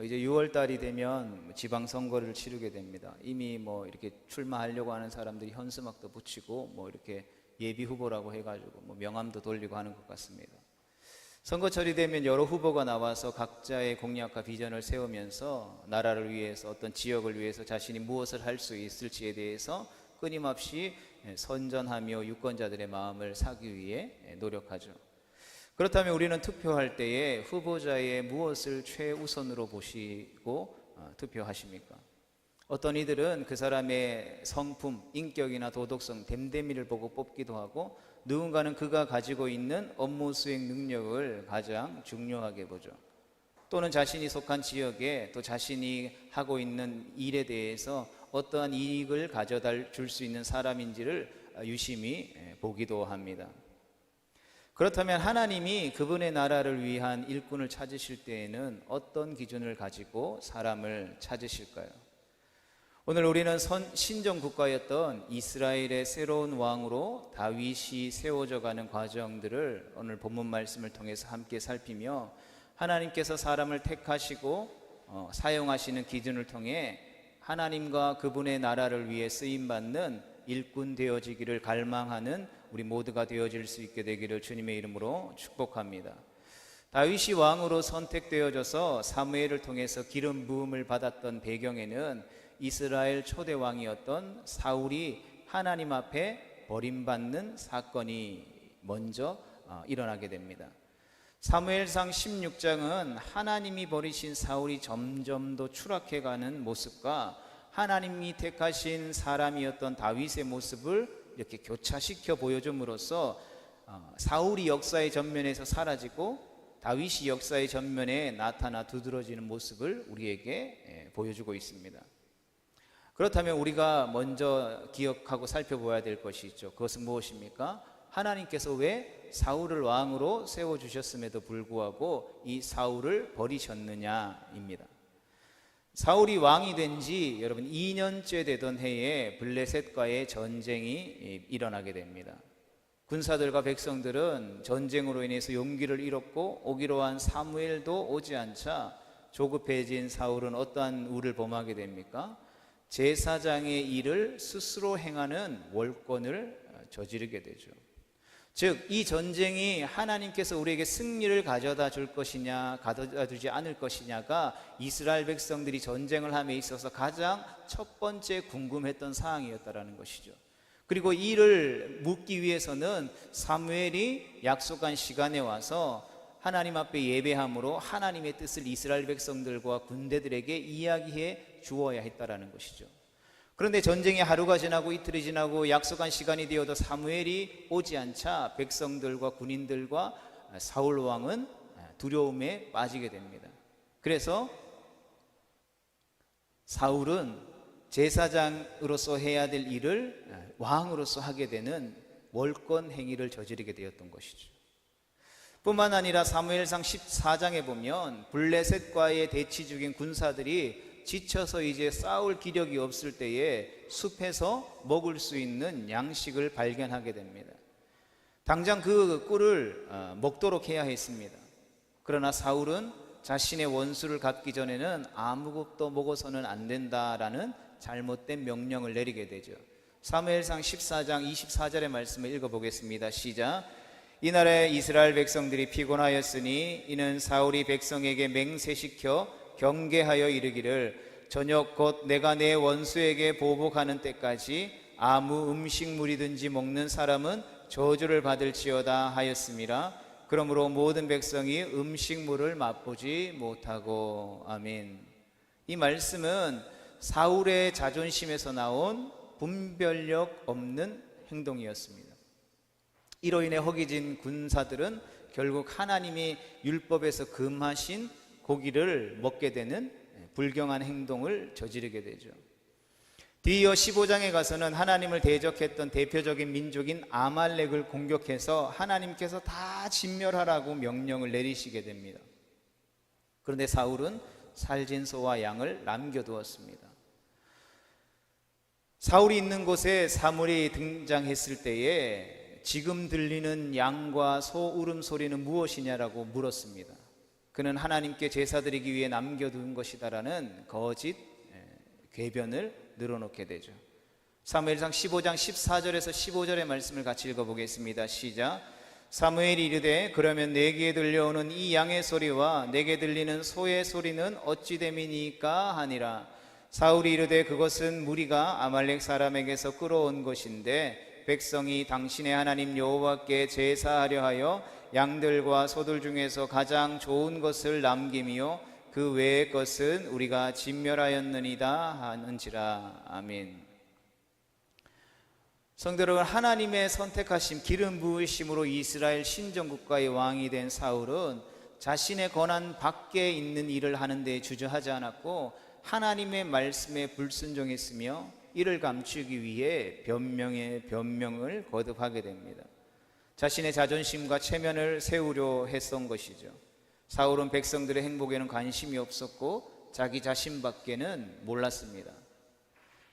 이제 6월 달이 되면 지방선거를 치르게 됩니다. 이미 이렇게 출마하려고 하는 사람들이 현수막도 붙이고 이렇게 예비 후보라고 해가지고 명함도 돌리고 하는 것 같습니다. 선거철이 되면 여러 후보가 나와서 각자의 공약과 비전을 세우면서 나라를 위해서, 어떤 지역을 위해서 자신이 무엇을 할 수 있을지에 대해서 끊임없이 선전하며 유권자들의 마음을 사기 위해 노력하죠. 그렇다면 우리는 투표할 때에 후보자의 무엇을 최우선으로 보시고 투표하십니까? 어떤 이들은 그 사람의 성품, 인격이나 도덕성, 됨됨이를 보고 뽑기도 하고, 누군가는 그가 가지고 있는 업무 수행 능력을 가장 중요하게 보죠. 또는 자신이 속한 지역에, 또 자신이 하고 있는 일에 대해서 어떠한 이익을 가져다 줄 수 있는 사람인지를 유심히 보기도 합니다. 그렇다면 하나님이 그분의 나라를 위한 일꾼을 찾으실 때에는 어떤 기준을 가지고 사람을 찾으실까요? 오늘 우리는 신정 국가였던 이스라엘의 새로운 왕으로 다윗이 세워져 가는 과정들을 오늘 본문 말씀을 통해서 함께 살피며, 하나님께서 사람을 택하시고 사용하시는 기준을 통해 하나님과 그분의 나라를 위해 쓰임받는 일꾼 되어지기를 갈망하는 우리 모두가 되어질 수 있게 되기를 주님의 이름으로 축복합니다. 다윗이 왕으로 선택되어져서 사무엘을 통해서 기름 부음을 받았던 배경에는 이스라엘 초대 왕이었던 사울이 하나님 앞에 버림받는 사건이 먼저 일어나게 됩니다. 사무엘상 16장은 하나님이 버리신 사울이 점점 더 추락해가는 모습과 하나님이 택하신 사람이었던 다윗의 모습을 이렇게 교차시켜 보여줌으로써 사울이 역사의 전면에서 사라지고 다윗이 역사의 전면에 나타나 두드러지는 모습을 우리에게 보여주고 있습니다. 그렇다면 우리가 먼저 기억하고 살펴봐야 될 것이 있죠. 그것은 무엇입니까? 하나님께서 왜 사울을 왕으로 세워주셨음에도 불구하고 이 사울을 버리셨느냐입니다. 사울이 왕이 된 지 여러분 2년째 되던 해에 블레셋과의 전쟁이 일어나게 됩니다. 군사들과 백성들은 전쟁으로 인해서 용기를 잃었고 오기로 한 사무엘도 오지 않자 조급해진 사울은 어떠한 우를 범하게 됩니까? 제사장의 일을 스스로 행하는 월권을 저지르게 되죠. 즉, 이 전쟁이 하나님께서 우리에게 승리를 가져다 줄 것이냐, 가져다 주지 않을 것이냐가 이스라엘 백성들이 전쟁을 함에 있어서 가장 첫 번째 궁금했던 사항이었다라는 것이죠. 그리고 이를 묻기 위해서는 사무엘이 약속한 시간에 와서 하나님 앞에 예배함으로 하나님의 뜻을 이스라엘 백성들과 군대들에게 이야기해 주어야 했다라는 것이죠. 그런데 전쟁이 하루가 지나고 이틀이 지나고 약속한 시간이 되어도 사무엘이 오지 않자 백성들과 군인들과 사울 왕은 두려움에 빠지게 됩니다. 그래서 사울은 제사장으로서 해야 될 일을 왕으로서 하게 되는 월권 행위를 저지르게 되었던 것이죠. 뿐만 아니라 사무엘상 14장에 보면 블레셋과의 대치 중인 군사들이 지쳐서 이제 싸울 기력이 없을 때에 숲에서 먹을 수 있는 양식을 발견하게 됩니다. 당장 그 꿀을 먹도록 해야 했습니다. 그러나 사울은 자신의 원수를 갚기 전에는 아무것도 먹어서는 안 된다라는 잘못된 명령을 내리게 되죠. 사무엘상 14장 24절의 말씀을 읽어보겠습니다. 시작. 이날에 이스라엘 백성들이 피곤하였으니 이는 사울이 백성에게 맹세시켜 경계하여 이르기를 저녁 곧 내가 내 원수에게 보복하는 때까지 아무 음식물이든지 먹는 사람은 저주를 받을지어다 하였음이라. 그러므로 모든 백성이 음식물을 맛보지 못하고. 아멘. 이 말씀은 사울의 자존심에서 나온 분별력 없는 행동이었습니다. 이로 인해 허기진 군사들은 결국 하나님이 율법에서 금하신 고기를 먹게 되는 불경한 행동을 저지르게 되죠. 뒤이어 15장에 가서는 하나님을 대적했던 대표적인 민족인 아말렉을 공격해서 하나님께서 다 진멸하라고 명령을 내리시게 됩니다. 그런데 사울은 살진 소와 양을 남겨두었습니다. 사울이 있는 곳에 사무엘이 등장했을 때에 지금 들리는 양과 소 울음소리는 무엇이냐라고 물었습니다. 그는 하나님께 제사 드리기 위해 남겨둔 것이다라는 거짓 궤변을 늘어놓게 되죠. 사무엘상 15장 14절에서 15절의 말씀을 같이 읽어보겠습니다. 시작. 사무엘이 이르되 그러면 내게 들려오는 이 양의 소리와 내게 들리는 소의 소리는 어찌 됨이니까 하니라. 사울이 이르되 그것은 무리가 아말렉 사람에게서 끌어온 것인데 백성이 당신의 하나님 여호와께 제사하려 하여 양들과 소들 중에서 가장 좋은 것을 남김이요 그 외의 것은 우리가 진멸하였느니다 하는지라. 아멘. 성도 여러분, 하나님의 선택하심 기름 부으심으로 이스라엘 신정국가의 왕이 된 사울은 자신의 권한 밖에 있는 일을 하는 데 주저하지 않았고 하나님의 말씀에 불순종했으며 이를 감추기 위해 변명에 변명을 거듭하게 됩니다. 자신의 자존심과 체면을 세우려 했던 것이죠. 사울은 백성들의 행복에는 관심이 없었고 자기 자신밖에는 몰랐습니다.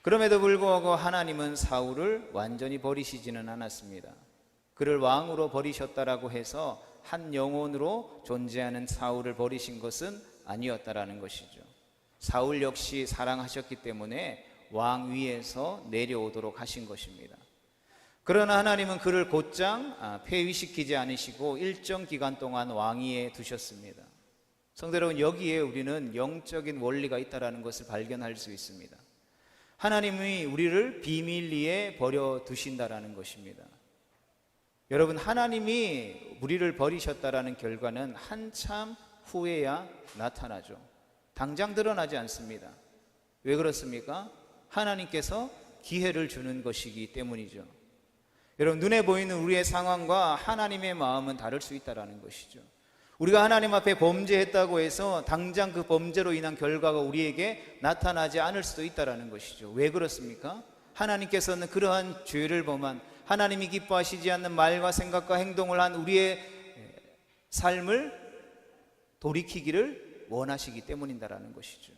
그럼에도 불구하고 하나님은 사울을 완전히 버리시지는 않았습니다. 그를 왕으로 버리셨다라고 해서 한 영혼으로 존재하는 사울을 버리신 것은 아니었다라는 것이죠. 사울 역시 사랑하셨기 때문에 왕 위에서 내려오도록 하신 것입니다. 그러나 하나님은 그를 곧장 폐위시키지 않으시고 일정 기간 동안 왕위에 두셨습니다. 성도 여러분, 여기에 우리는 영적인 원리가 있다는 것을 발견할 수 있습니다. 하나님이 우리를 비밀리에 버려두신다라는 것입니다. 여러분, 하나님이 우리를 버리셨다라는 결과는 한참 후에야 나타나죠. 당장 드러나지 않습니다. 왜 그렇습니까? 하나님께서 기회를 주는 것이기 때문이죠. 여러분, 눈에 보이는 우리의 상황과 하나님의 마음은 다를 수 있다는 것이죠. 우리가 하나님 앞에 범죄했다고 해서 당장 그 범죄로 인한 결과가 우리에게 나타나지 않을 수도 있다는 것이죠. 왜 그렇습니까? 하나님께서는 그러한 죄를 범한, 하나님이 기뻐하시지 않는 말과 생각과 행동을 한 우리의 삶을 돌이키기를 원하시기 때문이다라는 것이죠.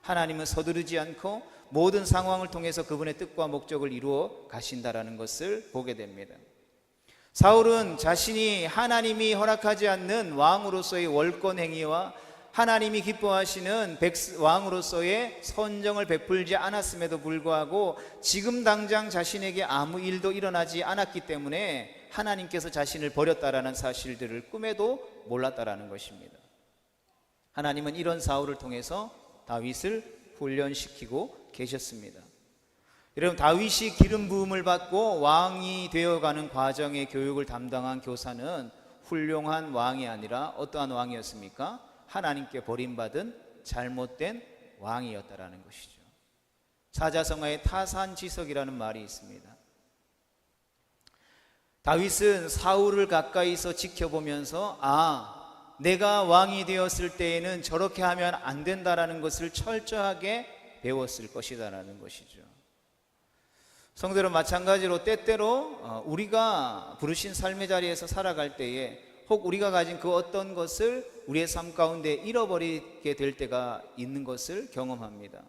하나님은 서두르지 않고 모든 상황을 통해서 그분의 뜻과 목적을 이루어 가신다라는 것을 보게 됩니다. 사울은 자신이 하나님이 허락하지 않는 왕으로서의 월권 행위와 하나님이 기뻐하시는 왕으로서의 선정을 베풀지 않았음에도 불구하고 지금 당장 자신에게 아무 일도 일어나지 않았기 때문에 하나님께서 자신을 버렸다라는 사실들을 꿈에도 몰랐다라는 것입니다. 하나님은 이런 사울을 통해서 다윗을 훈련시키고 계셨습니다. 여러분, 다윗이 기름 부음을 받고 왕이 되어가는 과정의 교육을 담당한 교사는 훌륭한 왕이 아니라 어떠한 왕이었습니까? 하나님께 버림받은 잘못된 왕이었다라는 것이죠. 사자성어에 타산지석이라는 말이 있습니다. 다윗은 사울을 가까이서 지켜보면서 내가 왕이 되었을 때에는 저렇게 하면 안 된다라는 것을 철저하게 배웠을 것이다라는 것이죠. 성도들은 마찬가지로 때때로 우리가 부르신 삶의 자리에서 살아갈 때에 혹 우리가 가진 그 어떤 것을 우리의 삶 가운데 잃어버리게 될 때가 있는 것을 경험합니다.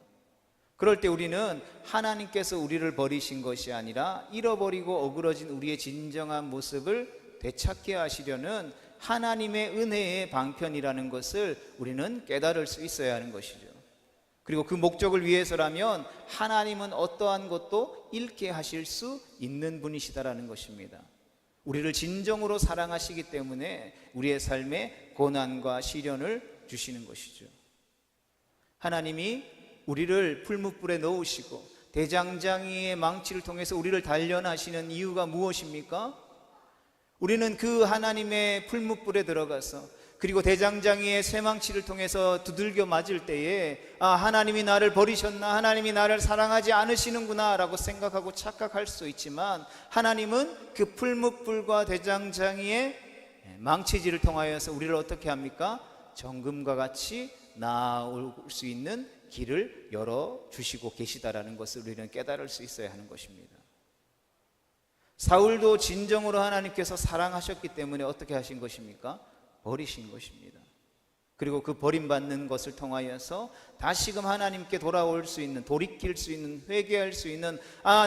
그럴 때 우리는 하나님께서 우리를 버리신 것이 아니라 잃어버리고 어그러진 우리의 진정한 모습을 되찾게 하시려는 하나님의 은혜의 방편이라는 것을 우리는 깨달을 수 있어야 하는 것이죠. 그리고 그 목적을 위해서라면 하나님은 어떠한 것도 잃게 하실 수 있는 분이시다라는 것입니다. 우리를 진정으로 사랑하시기 때문에 우리의 삶에 고난과 시련을 주시는 것이죠. 하나님이 우리를 풀무불에 넣으시고 대장장이의 망치를 통해서 우리를 단련하시는 이유가 무엇입니까? 우리는 그 하나님의 풀무불에 들어가서 그리고 대장장이의 쇠망치를 통해서 두들겨 맞을 때에 하나님이 나를 버리셨나, 하나님이 나를 사랑하지 않으시는구나 라고 생각하고 착각할 수 있지만 하나님은 그 풀무불과 대장장이의 망치질을 통하여서 우리를 어떻게 합니까? 정금과 같이 나올 수 있는 길을 열어주시고 계시다라는 것을 우리는 깨달을 수 있어야 하는 것입니다. 사울도 진정으로 하나님께서 사랑하셨기 때문에 어떻게 하신 것입니까? 버리신 것입니다. 그리고 그 버림받는 것을 통하여서 다시금 하나님께 돌아올 수 있는, 돌이킬 수 있는, 회개할 수 있는,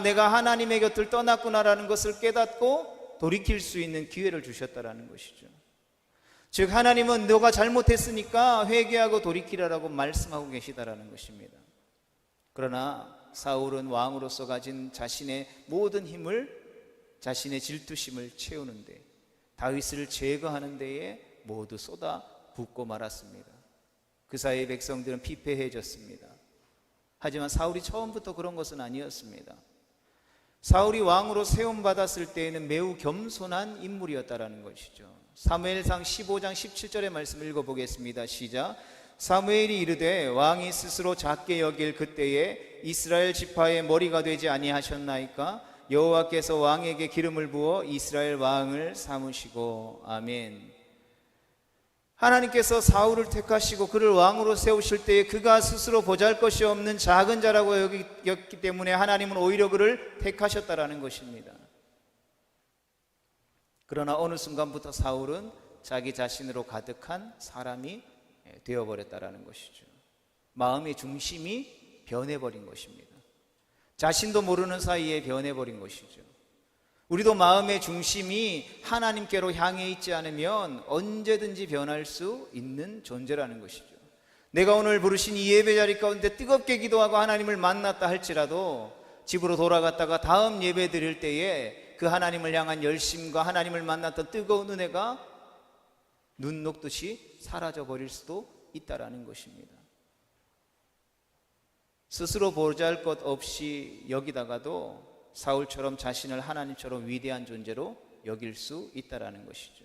내가 하나님의 곁을 떠났구나라는 것을 깨닫고 돌이킬 수 있는 기회를 주셨다라는 것이죠. 즉 하나님은 너가 잘못했으니까 회개하고 돌이키라라고 말씀하고 계시다라는 것입니다. 그러나 사울은 왕으로서 가진 자신의 모든 힘을, 자신의 질투심을 채우는데, 다윗을 제거하는 데에 모두 쏟아 붓고 말았습니다. 그 사이에 백성들은 피폐해졌습니다. 하지만 사울이 처음부터 그런 것은 아니었습니다. 사울이 왕으로 세움받았을 때에는 매우 겸손한 인물이었다라는 것이죠. 사무엘상 15장 17절의 말씀을 읽어보겠습니다. 시작. 사무엘이 이르되 왕이 스스로 작게 여길 그때에 이스라엘 지파의 머리가 되지 아니하셨나이까? 여호와께서 왕에게 기름을 부어 이스라엘 왕을 삼으시고. 아멘. 하나님께서 사울을 택하시고 그를 왕으로 세우실 때에 그가 스스로 보잘것이 없는 작은 자라고 여겼기 때문에 하나님은 오히려 그를 택하셨다라는 것입니다. 그러나 어느 순간부터 사울은 자기 자신으로 가득한 사람이 되어버렸다라는 것이죠. 마음의 중심이 변해버린 것입니다. 자신도 모르는 사이에 변해버린 것이죠. 우리도 마음의 중심이 하나님께로 향해 있지 않으면 언제든지 변할 수 있는 존재라는 것이죠. 내가 오늘 부르신 이 예배 자리 가운데 뜨겁게 기도하고 하나님을 만났다 할지라도 집으로 돌아갔다가 다음 예배 드릴 때에 그 하나님을 향한 열심과 하나님을 만났던 뜨거운 은혜가 눈 녹듯이 사라져 버릴 수도 있다라는 것입니다. 스스로 보잘것 없이 여기다가도 사울처럼 자신을 하나님처럼 위대한 존재로 여길 수 있다라는 것이죠.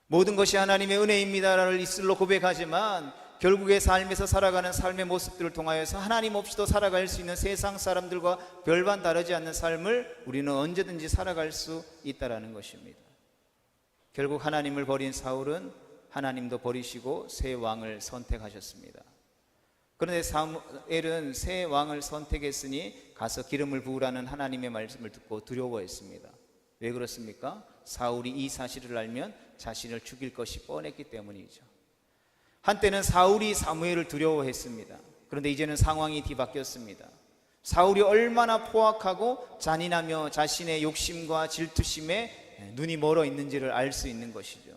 모든 것이 하나님의 은혜입니다를 입술로 고백하지만 결국에 삶에서 살아가는 삶의 모습들을 통하여서 하나님 없이도 살아갈 수 있는 세상 사람들과 별반 다르지 않는 삶을 우리는 언제든지 살아갈 수 있다라는 것입니다. 결국 하나님을 버린 사울은 하나님도 버리시고 새 왕을 선택하셨습니다. 그런데 사무엘은 새 왕을 선택했으니 가서 기름을 부으라는 하나님의 말씀을 듣고 두려워했습니다. 왜 그렇습니까? 사울이 이 사실을 알면 자신을 죽일 것이 뻔했기 때문이죠. 한때는 사울이 사무엘을 두려워했습니다. 그런데 이제는 상황이 뒤바뀌었습니다. 사울이 얼마나 포악하고 잔인하며 자신의 욕심과 질투심에 눈이 멀어 있는지를 알 수 있는 것이죠.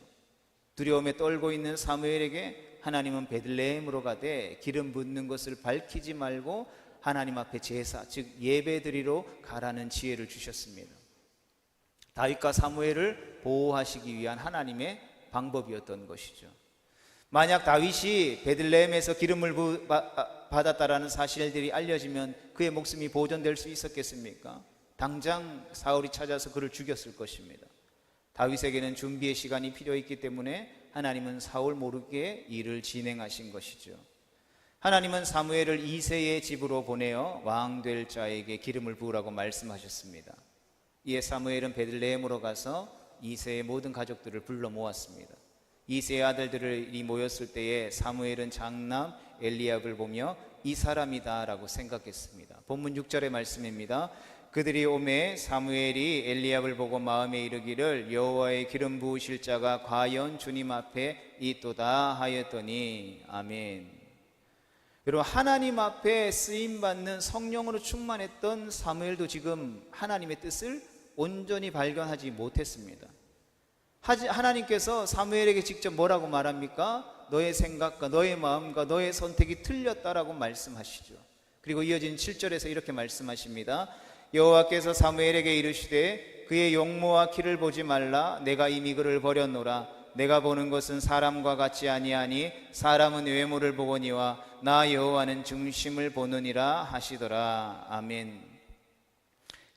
두려움에 떨고 있는 사무엘에게 하나님은 베들레헴으로 가되 기름 붓는 것을 밝히지 말고 하나님 앞에 제사, 즉 예배드리러 가라는 지혜를 주셨습니다. 다윗과 사무엘을 보호하시기 위한 하나님의 방법이었던 것이죠. 만약 다윗이 베들레헴에서 기름을 받았다라는 사실들이 알려지면 그의 목숨이 보존될 수 있었겠습니까? 당장 사울이 찾아서 그를 죽였을 것입니다. 다윗에게는 준비의 시간이 필요했기 때문에 하나님은 사울 모르게 일을 진행하신 것이죠. 하나님은 사무엘을 이새의 집으로 보내어 왕 될 자에게 기름을 부으라고 말씀하셨습니다. 이에 사무엘은 베들레헴으로 가서 이새의 모든 가족들을 불러 모았습니다. 이새의 아들들이 모였을 때에 사무엘은 장남 엘리압을 보며 이 사람이다 라고 생각했습니다. 본문 6절의 말씀입니다. 그들이 오매 사무엘이 엘리압을 보고 마음에 이르기를 여호와의 기름 부으실 자가 과연 주님 앞에 있도다 하였더니. 아멘. 여러분, 하나님 앞에 쓰임받는 성령으로 충만했던 사무엘도 지금 하나님의 뜻을 온전히 발견하지 못했습니다. 하나님께서 사무엘에게 직접 뭐라고 말합니까? 너의 생각과 너의 마음과 너의 선택이 틀렸다라고 말씀하시죠. 그리고 이어진 7절에서 이렇게 말씀하십니다. 여호와께서 사무엘에게 이르시되 그의 용모와 키를 보지 말라. 내가 이미 그를 버렸노라. 내가 보는 것은 사람과 같지 아니하니 사람은 외모를 보거니와 나 여호와는 중심을 보느니라 하시더라. 아멘.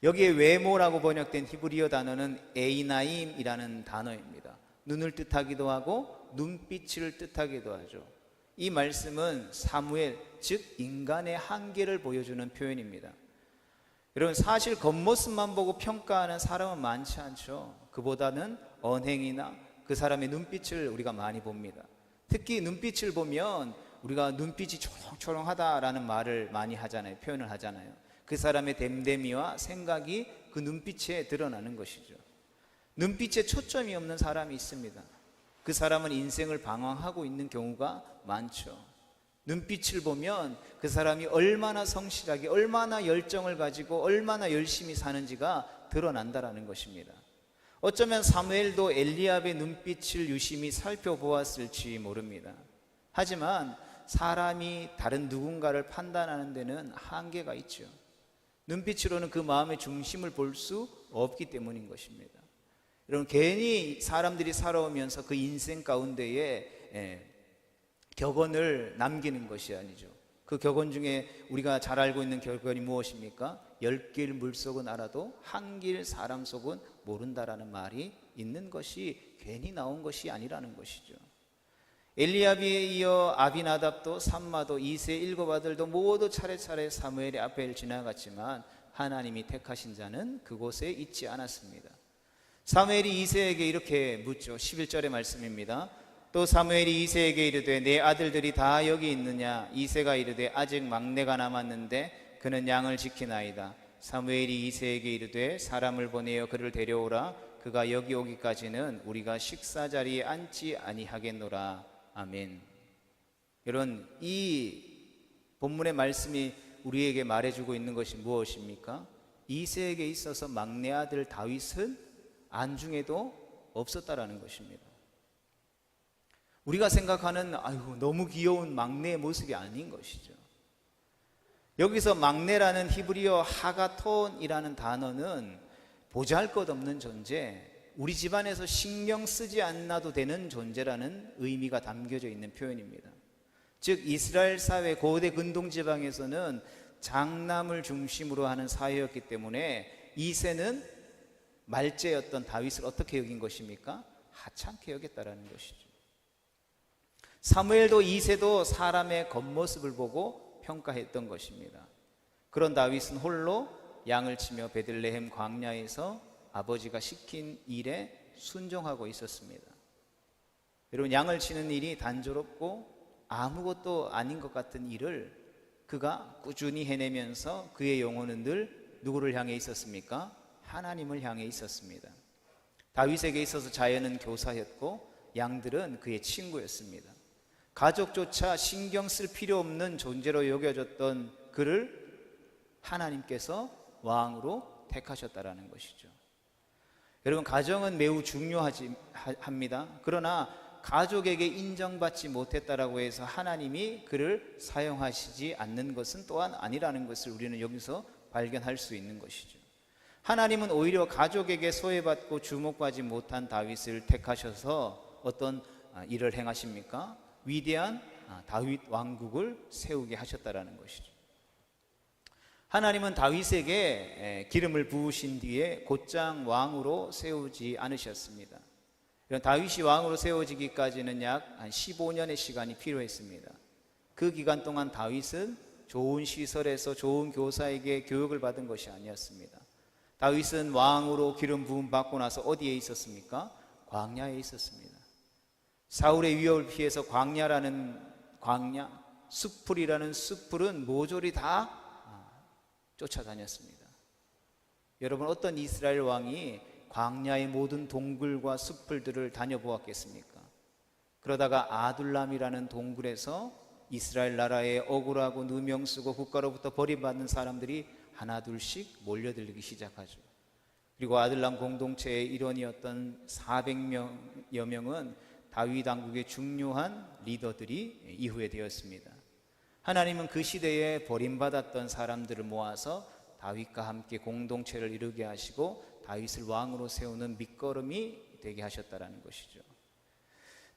여기에 외모라고 번역된 히브리어 단어는 에이나임이라는 단어입니다. 눈을 뜻하기도 하고 눈빛을 뜻하기도 하죠. 이 말씀은 사무엘, 즉 인간의 한계를 보여주는 표현입니다. 여러분, 사실 겉모습만 보고 평가하는 사람은 많지 않죠. 그보다는 언행이나 그 사람의 눈빛을 우리가 많이 봅니다. 특히 눈빛을 보면 우리가 눈빛이 초롱초롱하다라는 말을 많이 하잖아요. 표현을 하잖아요. 그 사람의 됨됨이와 생각이 그 눈빛에 드러나는 것이죠. 눈빛에 초점이 없는 사람이 있습니다. 그 사람은 인생을 방황하고 있는 경우가 많죠. 눈빛을 보면 그 사람이 얼마나 성실하게, 얼마나 열정을 가지고 얼마나 열심히 사는지가 드러난다라는 것입니다. 어쩌면 사무엘도 엘리압의 눈빛을 유심히 살펴보았을지 모릅니다. 하지만 사람이 다른 누군가를 판단하는 데는 한계가 있죠. 눈빛으로는 그 마음의 중심을 볼 수 없기 때문인 것입니다. 여러분, 괜히 사람들이 살아오면서 그 인생 가운데에 격언을 남기는 것이 아니죠. 그 격언 중에 우리가 잘 알고 있는 격언이 무엇입니까? 10길 물속은 알아도 한 길 사람 속은 모른다라는 말이 있는 것이 괜히 나온 것이 아니라는 것이죠. 엘리압에 이어 아비나답도 삼마도 이세 일곱 아들도 모두 차례차례 사무엘의 앞을 지나갔지만 하나님이 택하신 자는 그곳에 있지 않았습니다. 사무엘이 이새에게 이렇게 묻죠. 11절의 말씀입니다. 또 사무엘이 이새에게 이르되 내 아들들이 다 여기 있느냐? 이새가 이르되 아직 막내가 남았는데 그는 양을 지키나이다. 사무엘이 이새에게 이르되 사람을 보내어 그를 데려오라. 그가 여기 오기까지는 우리가 식사 자리에 앉지 아니하겠노라. 아멘. 여러분, 이 본문의 말씀이 우리에게 말해주고 있는 것이 무엇입니까? 이새에게 있어서 막내 아들 다윗은 안중에도 없었다라는 것입니다. 우리가 생각하는 너무 귀여운 막내의 모습이 아닌 것이죠. 여기서 막내라는 히브리어 하가톤이라는 단어는 보잘것없는 존재, 우리 집안에서 신경 쓰지 않아도 되는 존재라는 의미가 담겨져 있는 표현입니다. 즉 이스라엘 사회 고대 근동지방에서는 장남을 중심으로 하는 사회였기 때문에 이새는 말제였던 다윗을 어떻게 여긴 것입니까? 하찮게 여겼다라는 것이죠. 사무엘도 이새도 사람의 겉모습을 보고 평가했던 것입니다. 그런 다윗은 홀로 양을 치며 베들레헴 광야에서 아버지가 시킨 일에 순종하고 있었습니다. 여러분, 양을 치는 일이 단조롭고 아무것도 아닌 것 같은 일을 그가 꾸준히 해내면서 그의 영혼은 늘 누구를 향해 있었습니까? 하나님을 향해 있었습니다. 다윗에게 있어서 자연은 교사였고 양들은 그의 친구였습니다. 가족조차 신경 쓸 필요 없는 존재로 여겨졌던 그를 하나님께서 왕으로 택하셨다라는 것이죠. 여러분, 가정은 매우 중요합니다. 그러나 가족에게 인정받지 못했다라고 해서 하나님이 그를 사용하시지 않는 것은 또한 아니라는 것을 우리는 여기서 발견할 수 있는 것이죠. 하나님은 오히려 가족에게 소외받고 주목받지 못한 다윗을 택하셔서 어떤 일을 행하십니까? 위대한 다윗 왕국을 세우게 하셨다라는 것이죠. 하나님은 다윗에게 기름을 부으신 뒤에 곧장 왕으로 세우지 않으셨습니다. 다윗이 왕으로 세워지기까지는 약 15년의 시간이 필요했습니다. 그 기간 동안 다윗은 좋은 시설에서 좋은 교사에게 교육을 받은 것이 아니었습니다. 다윗은 왕으로 기름 부음 받고 나서 어디에 있었습니까? 광야에 있었습니다. 사울의 위협을 피해서 숲풀이라는 숲풀은 모조리 다 쫓아다녔습니다. 여러분, 어떤 이스라엘 왕이 광야의 모든 동굴과 숲풀들을 다녀보았겠습니까? 그러다가 아둘람이라는 동굴에서 이스라엘 나라에 억울하고 누명 쓰고 국가로부터 버림받는 사람들이 하나 둘씩 몰려들기 시작하죠. 그리고 아둘람 공동체의 일원이었던 400여 명은 다윗 왕국의 중요한 리더들이 이후에 되었습니다. 하나님은 그 시대에 버림받았던 사람들을 모아서 다윗과 함께 공동체를 이루게 하시고 다윗을 왕으로 세우는 밑거름이 되게 하셨다라는 것이죠.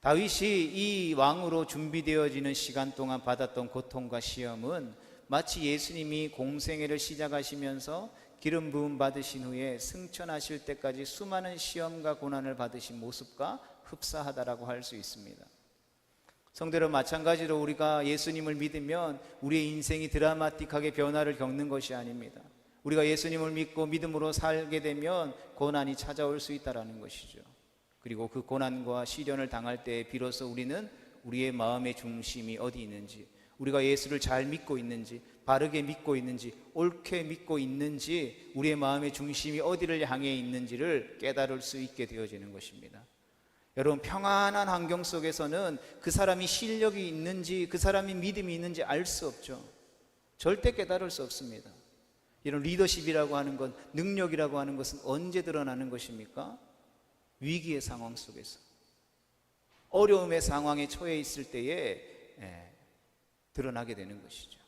다윗이 이 왕으로 준비되어지는 시간 동안 받았던 고통과 시험은 마치 예수님이 공생애를 시작하시면서 기름 부음 받으신 후에 승천하실 때까지 수많은 시험과 고난을 받으신 모습과 흡사하다라고 할 수 있습니다. 성대로 마찬가지로 우리가 예수님을 믿으면 우리의 인생이 드라마틱하게 변화를 겪는 것이 아닙니다. 우리가 예수님을 믿고 믿음으로 살게 되면 고난이 찾아올 수 있다는 것이죠. 그리고 그 고난과 시련을 당할 때 비로소 우리는 우리의 마음의 중심이 어디 있는지, 우리가 예수를 잘 믿고 있는지, 바르게 믿고 있는지, 옳게 믿고 있는지, 우리의 마음의 중심이 어디를 향해 있는지를 깨달을 수 있게 되어지는 것입니다. 여러분, 평안한 환경 속에서는 그 사람이 실력이 있는지, 그 사람이 믿음이 있는지 알 수 없죠. 절대 깨달을 수 없습니다. 이런 리더십이라고 하는 것, 능력이라고 하는 것은 언제 드러나는 것입니까? 위기의 상황 속에서, 어려움의 상황에 처해 있을 때에 드러나게 되는 것이죠.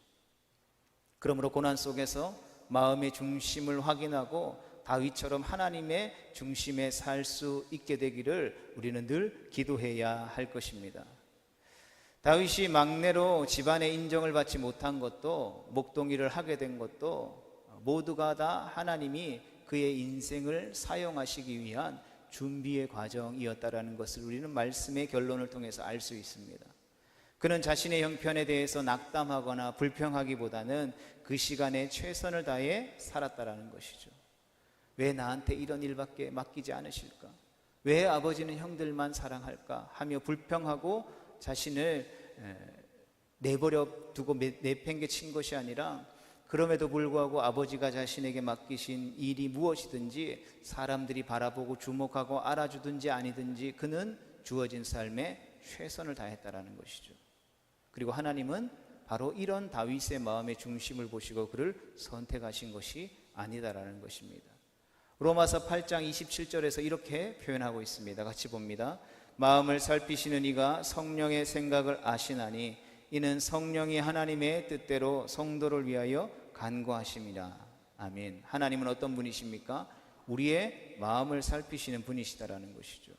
그러므로 고난 속에서 마음의 중심을 확인하고 다윗처럼 하나님의 중심에 살 수 있게 되기를 우리는 늘 기도해야 할 것입니다. 다윗이 막내로 집안의 인정을 받지 못한 것도, 목동이를 하게 된 것도 모두가 다 하나님이 그의 인생을 사용하시기 위한 준비의 과정이었다라는 것을 우리는 말씀의 결론을 통해서 알 수 있습니다. 그는 자신의 형편에 대해서 낙담하거나 불평하기보다는 그 시간에 최선을 다해 살았다라는 것이죠. 왜 나한테 이런 일밖에 맡기지 않으실까? 왜 아버지는 형들만 사랑할까? 하며 불평하고 자신을 내버려 두고 내팽개친 것이 아니라, 그럼에도 불구하고 아버지가 자신에게 맡기신 일이 무엇이든지 사람들이 바라보고 주목하고 알아주든지 아니든지 그는 주어진 삶에 최선을 다했다라는 것이죠. 그리고 하나님은 바로 이런 다윗의 마음의 중심을 보시고 그를 선택하신 것이 아니다라는 것입니다. 로마서 8장 27절에서 이렇게 표현하고 있습니다. 같이 봅니다. 마음을 살피시는 이가 성령의 생각을 아시나니 이는 성령이 하나님의 뜻대로 성도를 위하여 간구하심이라. 아멘. 하나님은 어떤 분이십니까? 우리의 마음을 살피시는 분이시다라는 것이죠.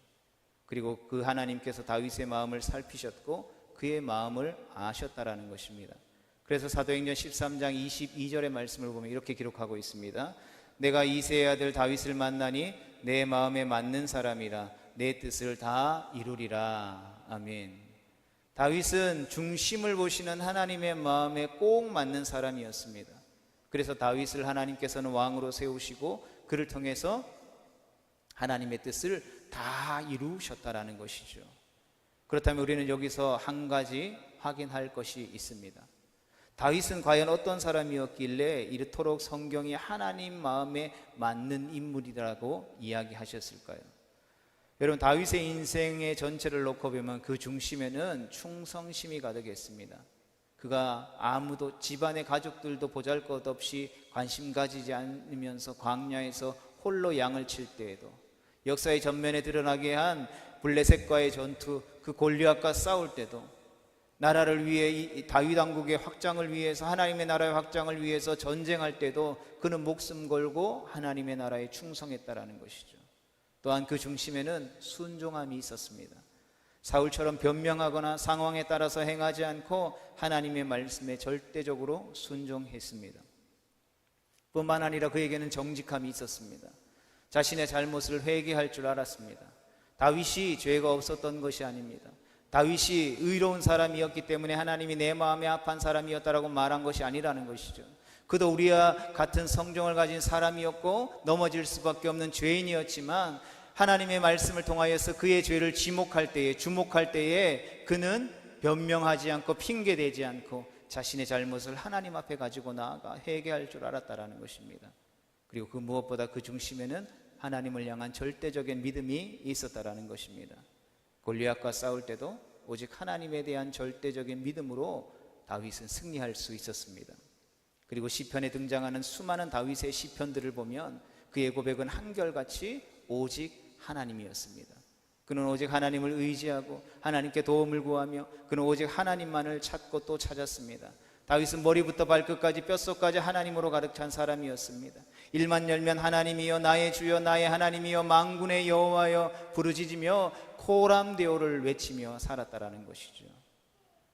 그리고 그 하나님께서 다윗의 마음을 살피셨고 그의 마음을 아셨다라는 것입니다. 그래서 사도행전 13장 22절의 말씀을 보면 이렇게 기록하고 있습니다. 내가 이새의 아들 다윗을 만나니 내 마음에 맞는 사람이라 내 뜻을 다 이루리라. 아멘. 다윗은 중심을 보시는 하나님의 마음에 꼭 맞는 사람이었습니다. 그래서 다윗을 하나님께서는 왕으로 세우시고 그를 통해서 하나님의 뜻을 다 이루셨다라는 것이죠. 그렇다면 우리는 여기서 한 가지 확인할 것이 있습니다. 다윗은 과연 어떤 사람이었길래 이토록 성경이 하나님 마음에 맞는 인물이라고 이야기하셨을까요? 여러분, 다윗의 인생의 전체를 놓고 보면 그 중심에는 충성심이 가득했습니다. 그가 아무도, 집안의 가족들도 보잘것없이 관심 가지지 않으면서 광야에서 홀로 양을 칠 때에도, 역사의 전면에 드러나게 한 블레셋과의 전투, 그 골리앗과 싸울 때도, 나라를 위해, 이 다윗 왕국의 확장을 위해서, 하나님의 나라의 확장을 위해서 전쟁할 때도 그는 목숨 걸고 하나님의 나라에 충성했다라는 것이죠. 또한 그 중심에는 순종함이 있었습니다. 사울처럼 변명하거나 상황에 따라서 행하지 않고 하나님의 말씀에 절대적으로 순종했습니다. 뿐만 아니라 그에게는 정직함이 있었습니다. 자신의 잘못을 회개할 줄 알았습니다. 다윗이 죄가 없었던 것이 아닙니다. 다윗이 의로운 사람이었기 때문에 하나님이 내 마음에 합한 사람이었다라고 말한 것이 아니라는 것이죠. 그도 우리와 같은 성정을 가진 사람이었고 넘어질 수밖에 없는 죄인이었지만, 하나님의 말씀을 통하여서 그의 죄를 지목할 때에, 주목할 때에 그는 변명하지 않고 핑계대지 않고 자신의 잘못을 하나님 앞에 가지고 나아가 회개할 줄 알았다라는 것입니다. 그리고 그 무엇보다 그 중심에는 하나님을 향한 절대적인 믿음이 있었다라는 것입니다. 골리앗과 싸울 때도 오직 하나님에 대한 절대적인 믿음으로 다윗은 승리할 수 있었습니다. 그리고 시편에 등장하는 수많은 다윗의 시편들을 보면 그의 고백은 한결같이 오직 하나님이었습니다. 그는 오직 하나님을 의지하고 하나님께 도움을 구하며 그는 오직 하나님만을 찾고 또 찾았습니다. 다윗은 머리부터 발끝까지 뼛속까지 하나님으로 가득 찬 사람이었습니다. 일만 열면 하나님이여 나의 주여 나의 하나님이여 만군의 여호와여 부르짖으며 코람데오를 외치며 살았다라는 것이죠.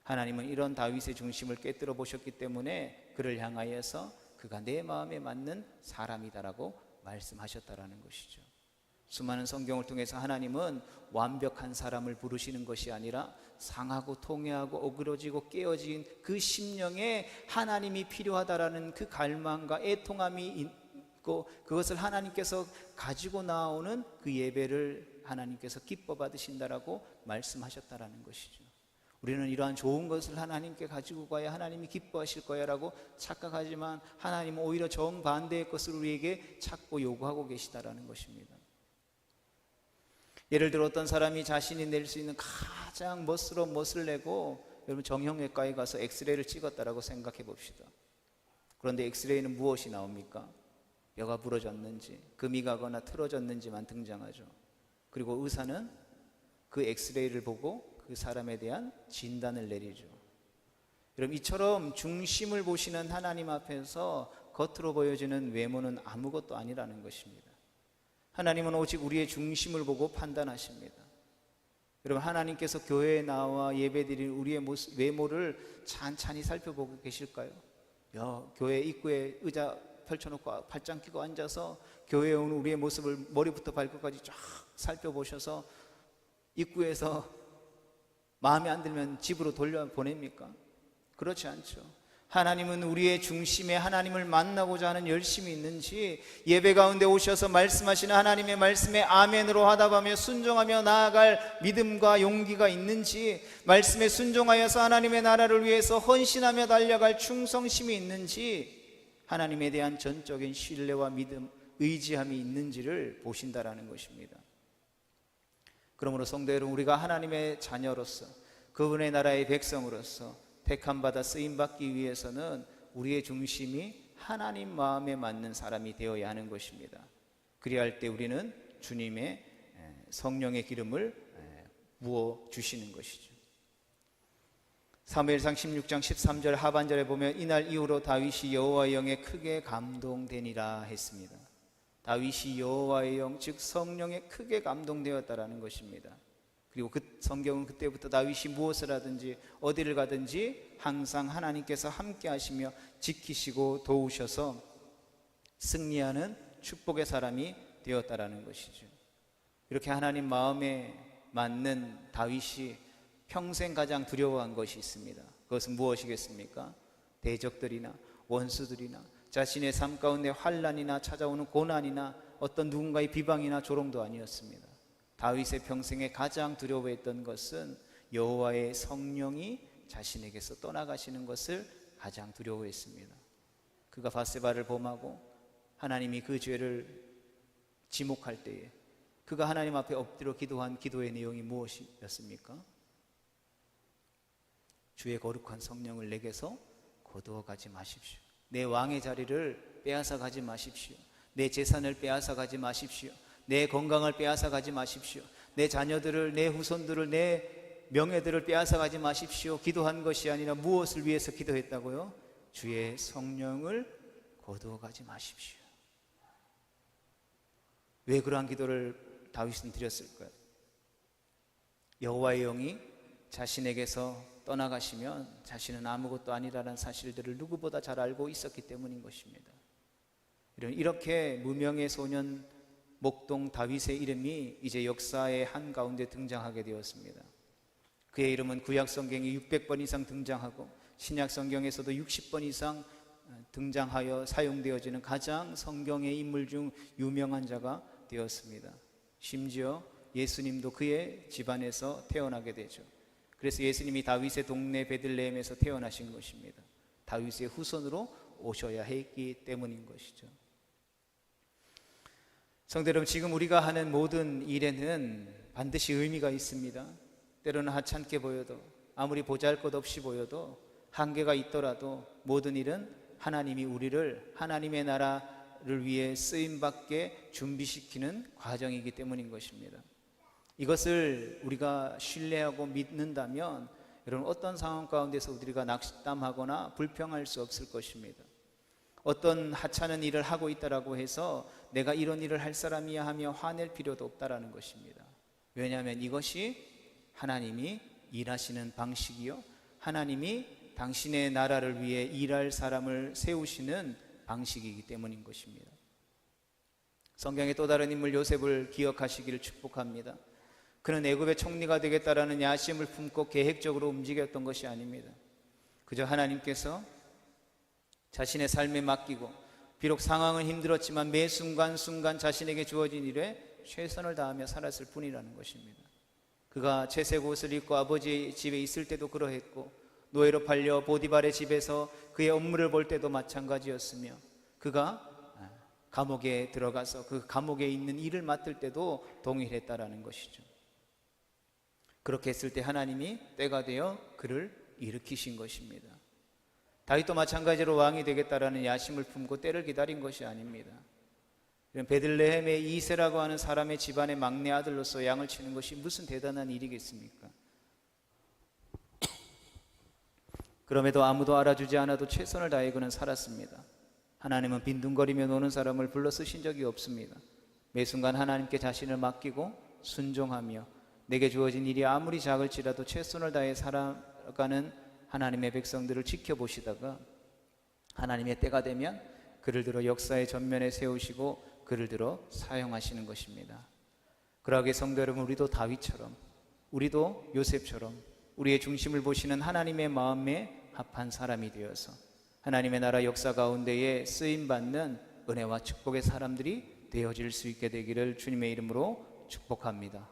하나님은 이런 다윗의 중심을 깨뜨려 보셨기 때문에 그를 향하여서 그가 내 마음에 맞는 사람이다라고 말씀하셨다라는 것이죠. 수많은 성경을 통해서 하나님은 완벽한 사람을 부르시는 것이 아니라 상하고 통해하고 어그러지고 깨어진 그 심령에 하나님이 필요하다라는 그 갈망과 애통함이 있고, 그것을 하나님께서 가지고 나오는 그 예배를 하나님께서 기뻐 받으신다라고 말씀하셨다라는 것이죠. 우리는 이러한 좋은 것을 하나님께 가지고 가야 하나님이 기뻐하실 거야 라고 착각하지만, 하나님은 오히려 정반대의 것을 우리에게 찾고 요구하고 계시다라는 것입니다. 예를 들어 어떤 사람이 자신이 낼 수 있는 가장 멋스러운 멋을 내고, 여러분 정형외과에 가서 엑스레이를 찍었다라고 생각해 봅시다. 그런데 엑스레이는 무엇이 나옵니까? 뼈가 부러졌는지 금이 가거나 틀어졌는지만 등장하죠. 그리고 의사는 그 엑스레이를 보고 그 사람에 대한 진단을 내리죠. 여러분, 이처럼 중심을 보시는 하나님 앞에서 겉으로 보여지는 외모는 아무것도 아니라는 것입니다. 하나님은 오직 우리의 중심을 보고 판단하십니다. 여러분, 하나님께서 교회에 나와 예배드린 우리의 외모를 찬찬히 살펴보고 계실까요? 교회 입구에 의자 펼쳐놓고 발짱 끼고 앉아서 교회에 오는 우리의 모습을 머리부터 발끝까지 쫙 살펴보셔서 입구에서 마음에 안 들면 집으로 돌려보냅니까? 그렇지 않죠. 하나님은 우리의 중심에 하나님을 만나고자 하는 열심이 있는지, 예배 가운데 오셔서 말씀하시는 하나님의 말씀에 아멘으로 화답하며 순종하며 나아갈 믿음과 용기가 있는지, 말씀에 순종하여서 하나님의 나라를 위해서 헌신하며 달려갈 충성심이 있는지, 하나님에 대한 전적인 신뢰와 믿음, 의지함이 있는지를 보신다라는 것입니다. 그러므로 성도 여러분, 우리가 하나님의 자녀로서, 그분의 나라의 백성으로서 택함받아 쓰임받기 위해서는 우리의 중심이 하나님 마음에 맞는 사람이 되어야 하는 것입니다. 그리할 때 우리는 주님의 성령의 기름을 부어 주시는 것이죠. 사무엘상 16장 13절 하반절에 보면 이날 이후로 다윗이 여호와의 영에 크게 감동되니라 했습니다. 다윗이 여호와의 영, 즉 성령에 크게 감동되었다라는 것입니다. 그리고 그 성경은 그때부터 다윗이 무엇을 하든지 어디를 가든지 항상 하나님께서 함께 하시며 지키시고 도우셔서 승리하는 축복의 사람이 되었다라는 것이죠. 이렇게 하나님 마음에 맞는 다윗이 평생 가장 두려워한 것이 있습니다. 그것은 무엇이겠습니까? 대적들이나 원수들이나 자신의 삶 가운데 환난이나 찾아오는 고난이나 어떤 누군가의 비방이나 조롱도 아니었습니다. 다윗의 평생에 가장 두려워했던 것은 여호와의 성령이 자신에게서 떠나가시는 것을 가장 두려워했습니다. 그가 밧세바를 범하고 하나님이 그 죄를 지목할 때에 그가 하나님 앞에 엎드려 기도한 기도의 내용이 무엇이었습니까? 주의 거룩한 성령을 내게서 거두어 가지 마십시오. 내 왕의 자리를 빼앗아 가지 마십시오. 내 재산을 빼앗아 가지 마십시오. 내 건강을 빼앗아 가지 마십시오. 내 자녀들을, 내 후손들을, 내 명예들을 빼앗아 가지 마십시오. 기도한 것이 아니라 무엇을 위해서 기도했다고요? 주의 성령을 거두어 가지 마십시오. 왜 그러한 기도를 다윗은 드렸을까요? 여호와의 영이 자신에게서 떠나가시면 자신은 아무것도 아니라는 사실들을 누구보다 잘 알고 있었기 때문인 것입니다. 이렇게 무명의 소년 목동 다윗의 이름이 이제 역사의 한가운데 등장하게 되었습니다. 그의 이름은 구약성경에 600번 이상 등장하고 신약성경에서도 60번 이상 등장하여 사용되어지는 가장 성경의 인물 중 유명한 자가 되었습니다. 심지어 예수님도 그의 집안에서 태어나게 되죠. 그래서 예수님이 다윗의 동네 베들레헴에서 태어나신 것입니다. 다윗의 후손으로 오셔야 했기 때문인 것이죠. 성도 여러분, 지금 우리가 하는 모든 일에는 반드시 의미가 있습니다. 때로는 하찮게 보여도, 아무리 보잘것없이 보여도, 한계가 있더라도 모든 일은 하나님이 우리를 하나님의 나라를 위해 쓰임받게 준비시키는 과정이기 때문인 것입니다. 이것을 우리가 신뢰하고 믿는다면 여러분, 어떤 상황 가운데서 우리가 낙담하거나 불평할 수 없을 것입니다. 어떤 하찮은 일을 하고 있다라고 해서 내가 이런 일을 할 사람이야 하며 화낼 필요도 없다라는 것입니다. 왜냐하면 이것이 하나님이 일하시는 방식이요, 하나님이 당신의 나라를 위해 일할 사람을 세우시는 방식이기 때문인 것입니다. 성경의 또 다른 인물 요셉을 기억하시기를 축복합니다. 그는 애굽의 총리가 되겠다라는 야심을 품고 계획적으로 움직였던 것이 아닙니다. 그저 하나님께서 자신의 삶에 맡기고 비록 상황은 힘들었지만 매 순간순간 자신에게 주어진 일에 최선을 다하며 살았을 뿐이라는 것입니다. 그가 채색 옷을 입고 아버지 집에 있을 때도 그러했고 노예로 팔려 보디발의 집에서 그의 업무를 볼 때도 마찬가지였으며 그가 감옥에 들어가서 그 감옥에 있는 일을 맡을 때도 동일했다라는 것이죠. 그렇게 했을 때 하나님이 때가 되어 그를 일으키신 것입니다. 다윗도 마찬가지로 왕이 되겠다라는 야심을 품고 때를 기다린 것이 아닙니다. 이런 베들레헴의 이세라고 하는 사람의 집안의 막내 아들로서 양을 치는 것이 무슨 대단한 일이겠습니까? 그럼에도 아무도 알아주지 않아도 최선을 다해 그는 살았습니다. 하나님은 빈둥거리며 노는 사람을 불러 쓰신 적이 없습니다. 매 순간 하나님께 자신을 맡기고 순종하며 내게 주어진 일이 아무리 작을지라도 최선을 다해 살아가는 하나님의 백성들을 지켜보시다가 하나님의 때가 되면 그를 들어 역사의 전면에 세우시고 그를 들어 사용하시는 것입니다. 그러하게 성도 여러분, 우리도 다윗처럼, 우리도 요셉처럼 우리의 중심을 보시는 하나님의 마음에 합한 사람이 되어서 하나님의 나라 역사 가운데에 쓰임받는 은혜와 축복의 사람들이 되어질 수 있게 되기를 주님의 이름으로 축복합니다.